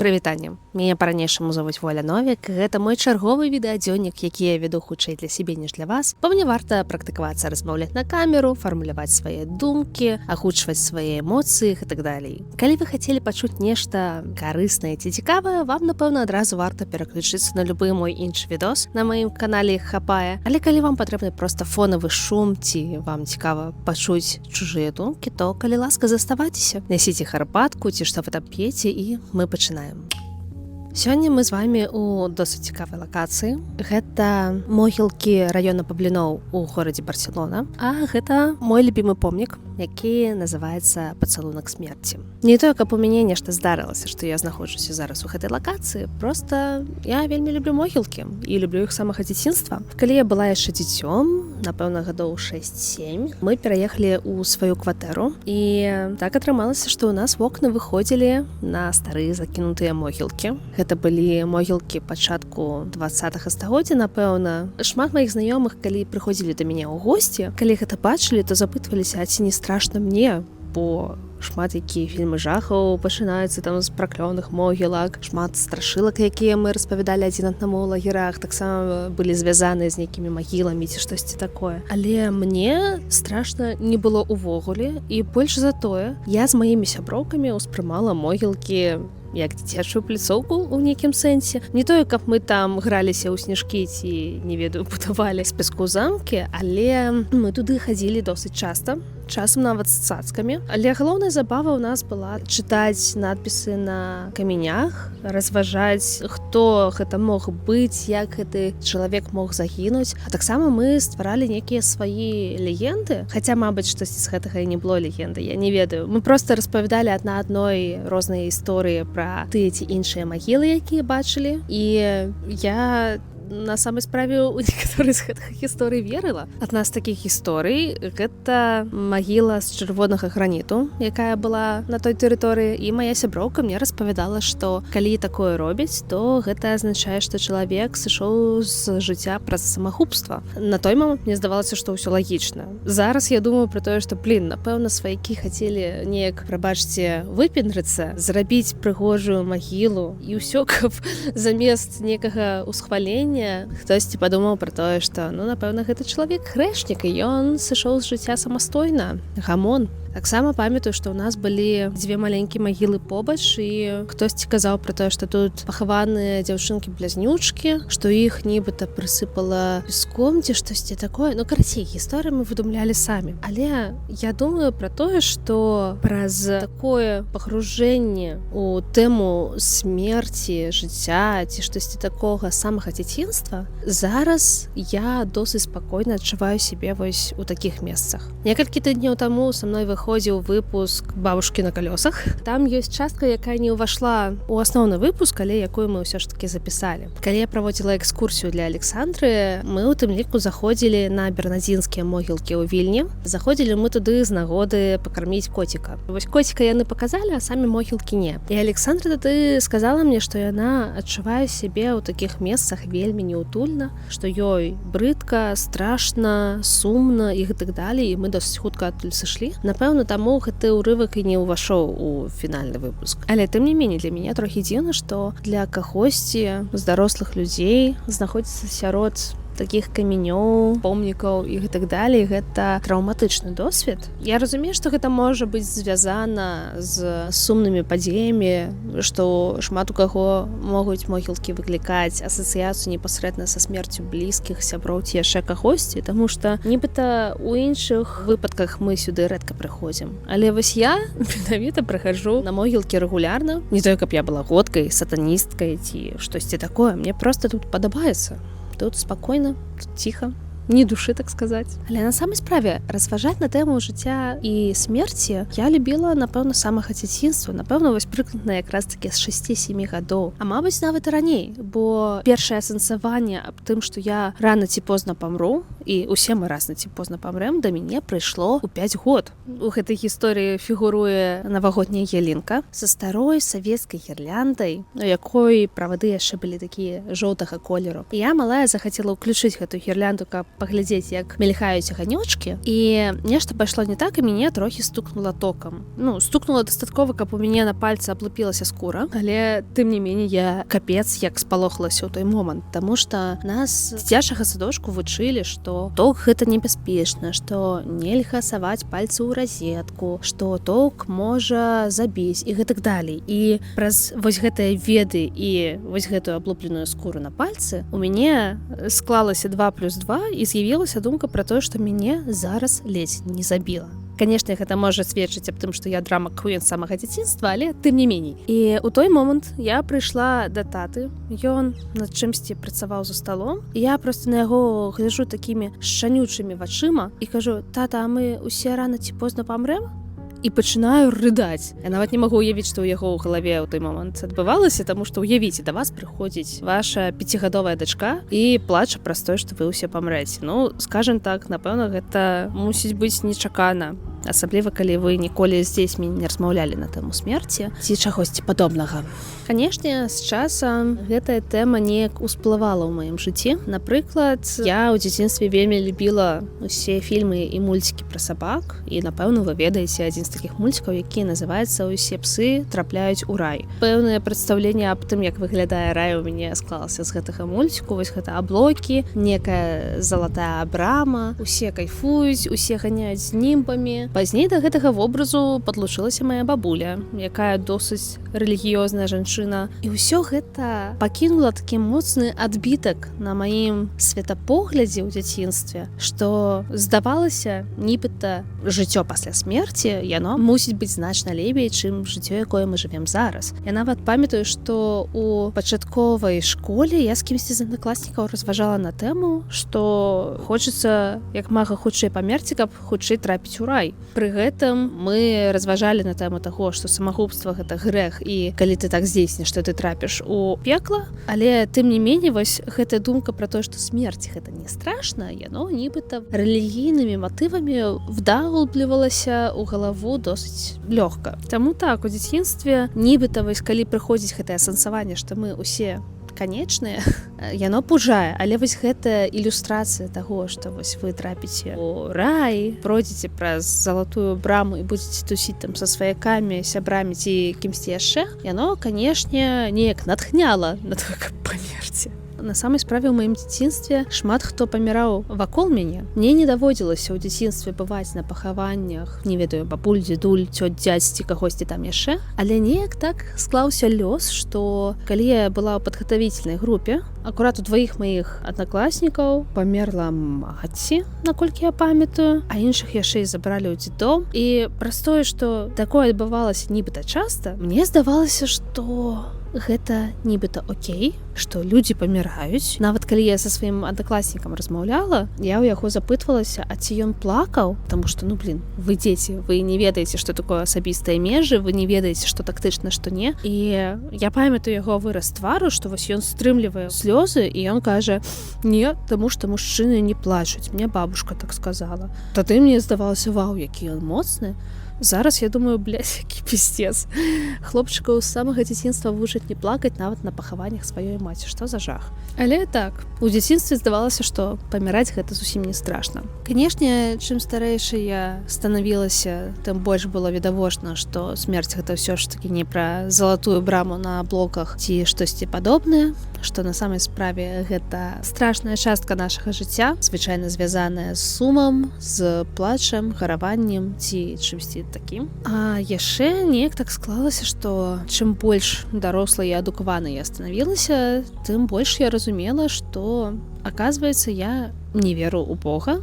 Прывітанне. Мяне па-ранейшаму завуць Воля Новік. Гэта мой чарговы відэадзённік, які я веду хутчэй для сябе, ніж для вас. Бо мне варта практыкавацца размаўляць на камеру, фармуляваць свае думкі, агучваць свае эмоцыі і так далей. Калі вы хацелі пачуць нешта карыснае ці цікавае, вам, напэўна, адразу варта пераключыцца на любы мой іншы відос. На маім канале іх хапае. Але калі вам патрэбны проста фонавы шум ці вам цікава пачуць чужыя думкі, то, калі ласка, заставайцеся. Нясіце гарбатку ці што вы там п'еце, і мы пачынаем. Сёння мы з вамі ў досыць цікавай лакацыі. Гэта могілкі раёна Пабліноў у горадзе Барселона. А гэта мой любімы помнік, які называецца Пацалунак смерці. Не тое, каб у мяне нешта здарылася, што я знаходжуся зараз у гэтай лакацыі, проста я вельмі люблю могілкі і люблю іх самага дзяцінства. Калі я была яшчэ дзіцём, напэўна, гадоў 6-7, мы пераехалі ў сваю кватэру, і так атрымалася, што ў нас вокны выходзілі на старыя закінутыя могілкі. Гэта былі могілкі пачатку 20-га стагоддзя, напэўна. Шмат маіх знаёмых, калі прыходзілі да мяне ў госці, калі гэта бачылі, то запытваліся, а ці не страшна мне, бо шмат якія фільмы жахаў пачынаюцца там з праклёных могілак, шмат страшылак, якія мы распавядалі адзін аднаму ў лагерах, таксама былі звязаныя з нейкімі магіламі ці штосьці такое. Але мне страшна не было ўвогуле, і больш за тое, я з маімі сяброўкамі ўспрымала могілкі як дзіцячую пляцоўку ў нейкім сэнсе. Не тое, каб мы там граліся ў сніжкі ці, не ведаю, будавалі з пяску замкі, але мы туды хадзілі досыць часта, часам нават з цацкамі. Але галоўная забава ў нас была чытаць надпісы на каменях, разважаць, хто гэта мог быць, як гэты чалавек мог загінуць. А таксама мы стваралі нейкія свае легенды, хаця, мабыць, штосьці з гэтага і не было легенды, я не ведаю. Мы проста распавядалі адна адной розныя гісторыі пра тыя ці іншыя магілы, якія бачылі, і я на самай справе у некаторыя з гэтых гісторый верыла. Адна з такіх гісторый гэта магіла з чырвонага граніту, якая была на той тэрыторыі, і мая сяброўка мне распавядала, што калі такое робіць, то гэта азначае, што чалавек сышоў з жыцця праз самагубства. На той момант мне здавалася, што ўсё лагічна. Зараз я думаю пра тое, што, напэўна, сваякі хацелі неяк, прабачце, выпендрыцца, зрабіць прыгожую магілу, і ўсё, каб замест некага ўсхвалення хтосьці падумаў пра тое, што, напэўна, гэты чалавек грэшнік, і ён сышоў з жыцця самастойна. Гамон. Таксама памятаю, што ў нас былі дзве маленькія магілы побач, і хтосьці казаў пра тое, што тут пахаваныя дзяўчынкі-блазнючкі, што іх нібыта прысыпала песком ці штосьці такое. Карацей, гісторыі мы выдумлялі самі. Але я думаю пра тое, што праз такое пагружэнне у тэму смерці, жыцця ці штосьці такога самага дзяцінства, зараз я досыць спакойна адчуваю сябе вось у такіх месцах. Некалькі тыдняў таму са мной выходзіў выпуск «Бабушкі на калёсах». Там ёсць частка, якая не ўвайшла ў асноўны выпуск, але якую мы ўсё ж такі запісалі. Калі я праводзіла экскурсію для Александры, мы ў тым ліку заходзілі на бернадзінскія могілкі ў Вільні. Заходзілі мы туды з нагоды пакарміць коціка. Вось коціка яны паказалі, а самі могілкі не. І Александра тады сказала мне, што яна адчувае сябе ў такіх месцах вельмі неўтульна, што ёй брыдка, страшна, сумна і гэтак далей, і мы досыць хутка адтуль сышлі. Напэўна, таму гэты ўрывак і не ўвайшоў у фінальны выпуск. Але тым не меней, для мяне трохі дзіўна, што для кагосьці з дарослых людзей знаходзіцца сярод такіх камянёў, помнікаў і гэтак далей, гэта траўматычны досвед. Я разумею, што гэта можа быць звязана з сумнымі падзеямі, што шмат у каго могуць могілкі выклікаць асацыяцыю непасрэдна са смерцю блізкіх, сяброў ці яшчэ кагосьці, таму што нібыта ў іншых выпадках мы сюды рэдка прыходзім. Але вось я менавіта прыхаджу на могілкі рэгулярна. Не тое, каб я была годкай, сатаністкай ці штосьці такое. Мне проста тут падабаецца. Тут спакойна, тут ціха, ні душы, так сказаць. Але на самай справе разважаць на тэму жыцця і смерці я любіла, напэўна, самага дзяцінства. Напэўна, вось прыкладна якраз такі з 6-7 гадоў. А мабыць, нават і раней, бо першае асэнсаванне аб тым, што я рана ці позна памру, і усе мы разна ці позна памрэм, да мяне прыйшло ў 5 год. У гэтай гісторыі фігуруе навагодняя ялінка са старой савецкай гірляндай, у якой правады яшчэ былі такія жоўтага колеру. І я малая захацела ўключыць гэту гірлянду, каб паглядзець, як мільгаюць аганёчкі, і нешта пайшло не так, і мяне трохі стукнула токам. Стукнула дастаткова, каб у мяне на пальцы аблупілася скура, але тым не меней я капец як спалохалася ў той момант, таму што нас з дзіцячага садочку вучылі, што ток гэта небяспечна, што нельга саваць пальцы ў розетку, што ток можа забіць і гэтак далей. І праз вось гэтыя веды і вось гэтую аблупленую скуру на пальцы у мяне склалася 2+2 і з'явілася думка пра тое, што мяне зараз ледзь не забіла. Канешне, гэта можа сведчыць аб тым, што я драма-квін самага дзяцінства, але тым не меней. І ў той момант я прыйшла да таты, ён над чымсьці працаваў за сталом, і я проста на яго гляджу такімі шчанючымі вачыма і кажу: «Тата, а мы усе рана ці позна памрэм?» І пачынаю рыдаць. Я нават не магу уявіць, што ў яго ў галаве ў той момант адбывалася, таму што уявіце, да вас прыходзіць ваша 5гадовая дачка і плача праз тое, што вы ўсе памрэце. Скажем так, напэўна, гэта мусіць быць нечакана. Асабліва, калі вы ніколі з дзецьмі не размаўлялі на тэму смерці ці чагосьці падобнага. Канешне, з часам гэтая тэма неяк усплывала ў маім жыцці. Напрыклад, я ў дзяцінстве вельмі любіла усе фільмы і мульцікі пра сабак, і, напэўна, вы ведаеце адзін з такіх мульцікаў, які называецца «Усе псы трапляюць у рай». Пэўнае прадстаўленне аб тым, як выглядае рай, у мяне склалася з гэтага мульціку. Вось гэта аблокі, некая залатая брама, усе кайфуюць, усе ганяюць з німбамі. Пазней да гэтага вобразу падлучылася мая бабуля, якая досыць рэлігіёзная жанчына. І ўсё гэта пакінула такі моцны адбітак на маім светапоглядзе ў дзяцінстве, што здавалася, нібыта жыццё пасля смерці, яно мусіць быць значна лепей, чым жыццё, якое мы жывем зараз. Я нават памятаю, што у пачатковай школе я з кімсьці з аднакласнікаў разважала на тэму, што хочацца як мага хутчэй памерці, каб хутчэй трапіць у рай. Пры гэтым мы разважалі на тэму таго, што самагубства гэта грэх, і калі ты так здзейсніш, што ты трапіш у пекла, але тым не меней вось гэтая думка пра тое, што смерць гэта не страшна, яно нібыта рэлігійнымі матывамі вдаўблівалася ў галаву досыць лёгка. Таму так, у дзяцінстве нібыта вось калі прыходзіць гэтае асэнсаванне, што мы ўсе канечныя, яно пужае, але вось гэтая ілюстрацыя таго, што вось вы трапіце ў рай, пройдзеце праз залатую браму і будзеце тусіць там са сваякамі, сябрамі ці кімсьці яшчэ, яно, канешне, неяк натхняла на тое, каб памерці. На самай справе ў маім дзяцінстве шмат хто паміраў вакол мяне. Мне не даводзілася ў дзяцінстве бываць на пахаваннях, не ведаю, бабуль, дзедуль, цёць, дзядзь ці кагосьці там яшчэ, але неяк так склаўся лёс, што калі я была ў падгатавіцельнай групе, акурат у 2 маіх аднакласнікаў памерла маці, наколькі я памятаю, а іншых яшчэ і забралі ў дзетдом. І праз тое, што такое адбывалася нібыта часта, мне здавалася, што гэта нібыта окей, што людзі паміраюць. Нават калі я са сваім аднакласнікам размаўляла, я ў яго запытвалася, а ці ён плакаў, таму што, вы дзеці, вы не ведаеце, што такое асабістыя межы, вы не ведаеце, што тактычна, што не. І я памятаю яго выраз твару, што вось ён стрымлівае слёзы, і ён кажа: «Не, таму што мужчыны не плачуць, мне бабушка так сказала». Тады мне здавалася: вау, які ён моцны. Зараз я думаю, які пиздец. Хлопчыкаў з самага дзяцінства вучаць не плакаць нават на пахаваннях сваёй маці. Што за жах? Але так, у дзяцінстве здавалася, што паміраць гэта зусім не страшна. Канешне, чым старэйшай я станавілася, тым больш было відавочна, што смерць гэта ўсё ж такі не пра залатую браму на блоках ці штосьці падобнае, што на самай справе гэта страшная частка нашага жыцця, звычайна звязаная з сумам, з плачам, гараваннем ці чымсьці такім. А яшчэ неяк так склалася, што чым больш дарослай і адукаванай я станавілася, тым больш я разумела, што, аказваецца, я не веру ў Бога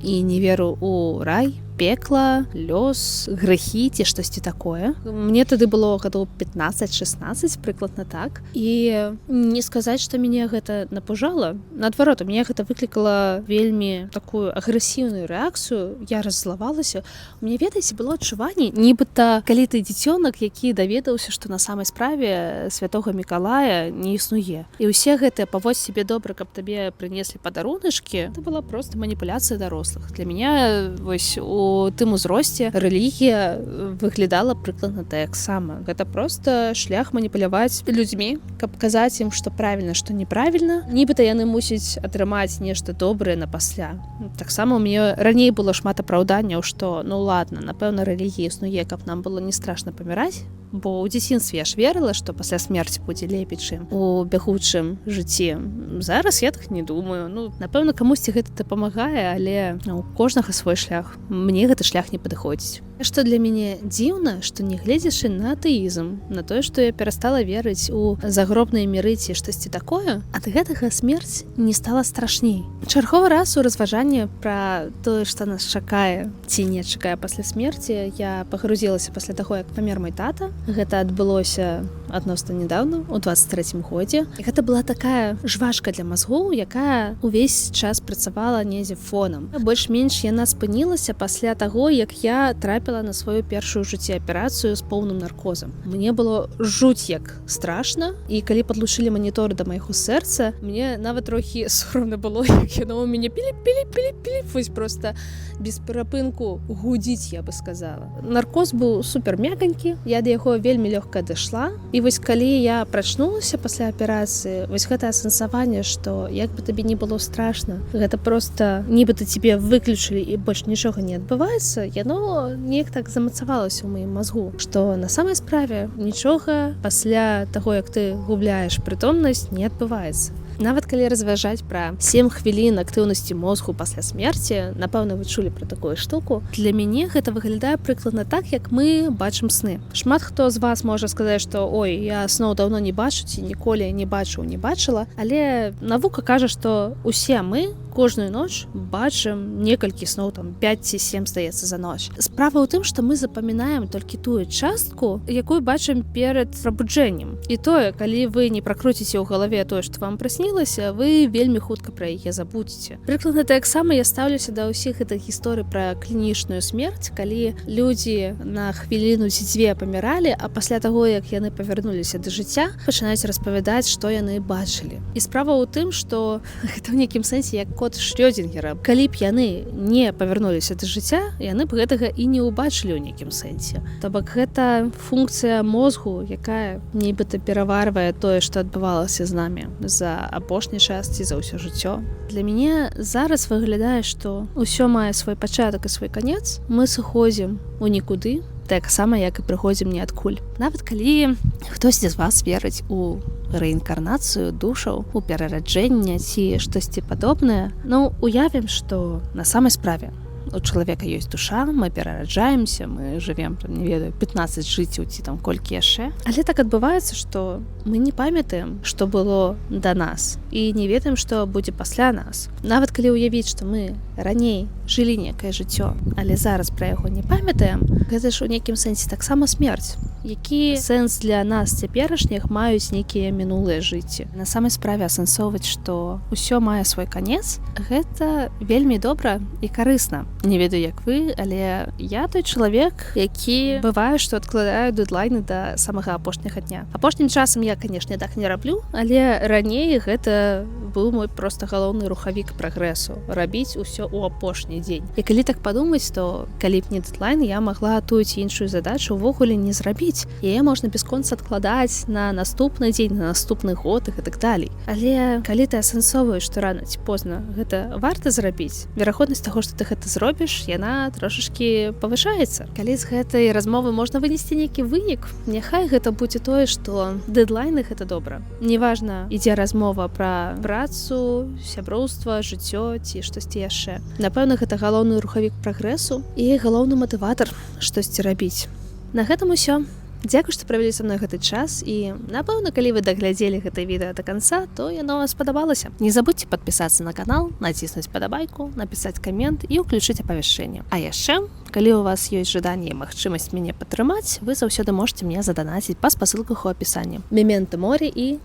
і не веру ў рай пекла, лёс, грэхі ці штосьці такое. Мне тады было гадоў 15-16 прыкладна так, і не сказаць, што мяне гэта напужала. Наадварот, у мяне гэта выклікала вельмі такую агрэсіўную рэакцыю. Я раззлавалася. У мяне, ведаеце, было адчуванне, нібыта калі ты дзіцёнак, які даведаўся, што на самай справе святога Мікалая не існуе. І ўсе гэтыя паводзь сябе добра, каб табе прынеслі падаруначкі, это была проста маніпуляцыя дарослых. Для мяне вось у тым узросце рэлігія выглядала прыкладна так сама. Гэта проста шлях маніпуляваць людзьмі, каб казаць ім, што правільна, што неправільна. Нібыта яны мусяць атрымаць нешта добрае напасля. Таксама у мяне раней было шмат апраўданняў, што ну ладно, напэўна, рэлігія існуе, каб нам было не страшна паміраць, бо ў дзяцінстве я ж верыла, што пасля смерці будзе лепей, чым у бягучым жыцці. Зараз я так не думаю. Ну, напэўна, камусьці гэта дапамагае, але у кожнага свой шлях. Мне гэты шлях не падыходзіць. Што для мяне дзіўна, што не гледзячы на атэізм, на тое, што я перастала верыць у загробныя міры ці штосьці такое, ад гэтага смерць не стала страшней. Чарговы раз у разважанні пра тое, што нас чакае ці не чакае пасля смерці, я пагрузілася пасля таго, як памер мой тата. Гэта адбылося адносна нядаўна, у 23-м годзе. І гэта была такая жвачка для мазгоў, якая увесь час працавала недзе фонам. Больш-менш яна спынілася пасля таго, як я трапіла на сваю першую ў жыцці аперацыю з поўным наркозам. Мне было жуть як страшна, і калі падлучылі маніторы да майго сэрца, мне нават трохі сорамна было, як яно ў мяне пілі-пілі-пілі-пілі, вось проста без перапынку гудзіць, я бы сказала. Наркоз быў супер мяканькі, я да яго вельмі лёгка дайшла, і вось калі я прачнулася пасля аперацыі, вось гэта асэнсаванне, што як бы табе не было страшна, гэта проста нібыта цябе выключылі і больш нічога не адбываецца, яно неяк так замацавалася ў маім мазгу, што на самай справе нічога пасля таго, як ты губляеш прытомнасць, не адбываецца. Нават калі разважаць пра 7 хвілін актыўнасці мозгу пасля смерці, напэўна, вы чулі пра такую штуку, для мяне гэта выглядае прыкладна так, як мы бачым сны. Шмат хто з вас можа сказаць, што ой, я сноў даўно не бачу ці ніколі не бачыў, не бачыла, але навука кажа, што усе мы кожную ноч бачым некалькі сноў, там 5 ці 7, здаецца, за ноч. Справа ў тым, што мы запамінаем толькі тую частку, якую бачым перад прабуджэннем. І тое, калі вы не пракруціце ў галаве тое, што вам прыснілася, вы вельмі хутка пра яе забудзеце. Прыкладна таксама я стаўлюся да ўсіх гэтых гісторый пра клінічную смерць, калі людзі на хвіліну ці дзве паміралі, а пасля таго, як яны павярнуліся да жыцця, пачынаюць распавядаць, што яны бачылі. І справа ў тым, што гэта ў нейкім сэнсе як кот Шрёдзінгера. Калі б яны не павярнуліся да жыцця, яны б гэтага і не ўбачылі ў нейкім сэнсе. То бок гэта функцыя мозгу, якая нібыта пераварвае тое, што адбывалася з намі за апошні час ці за ўсё жыццё. Для мяне зараз выглядае, што ўсё мае свой пачатак і свой канец. Мы сыходзім у нікуды, так сама, як і прыходзім ніадкуль. Нават калі хтосьці з вас верыць у рэінкарнацыю душаў, у перараджэнне ці штосьці падобнае, ну, уявім, што на самай справе у чалавека ёсць душа, мы перараджаемся, мы жывем, не ведаю, 15 жыццяў ці там колькі яшчэ. Але так адбываецца, што мы не памятаем, што было да нас, і не ведаем, што будзе пасля нас. Нават калі ўявіць, што мы раней жылі некае жыццё, але зараз пра яго не памятаем, гэта ж у нейкім сэнсе таксама смерць. Які сэнс для нас цяперашніх маюць нейкія мінулыя жыцці. На самай справе асэнсоўваць, што ўсё мае свой канец, гэта вельмі добра і карысна. Не ведаю, як вы, але я той чалавек, які бывае, што адкладаю дэдлайны да самага апошняга дня. Апошнім часам я, канешне, так не раблю, але раней гэта быў мой проста галоўны рухавік прагрэсу. Рабіць усё ў апошні дзень. І калі так падумаць, то калі б не дэдлайн, я магла тую ці іншую задачу ўвогуле не зрабіць. Яе можна бясконца адкладаць на наступны дзень, на наступны год і так далей. Але калі ты асэнсоўваеш, што рана ці позна гэта варта зрабіць, верагоднасць таго, што ты гэта зробіш, яна трошачкі павышаецца. Калі з гэтай размовы можна вынесці нейкі вынік, няхай гэта будзе тое, што дэдлайны гэта добра. Неважна, ідзе размова пра працу, сяброўства, жыццё ці штосьці яшчэ. Напэўна, гэта галоўны рухавік прагрэсу і галоўны матыватар штосьці рабіць. На гэтым усё. Дзякуй, што правялі са мной гэты час, і напэўна, калі вы даглядзелі гэта відэа да канца, то яно вам спадабалася. Не забудьце падпісацца на канал, націснуць падабайку, напісаць камент і ўключыць апавяшчэнне. А яшчэ, калі у вас ёсць жаданне і магчымасць мяне падтрымаць, вы заўсёды можете мне заданаціць па спасылках у апісанні. Мементо морі і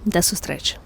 да сустрэчы.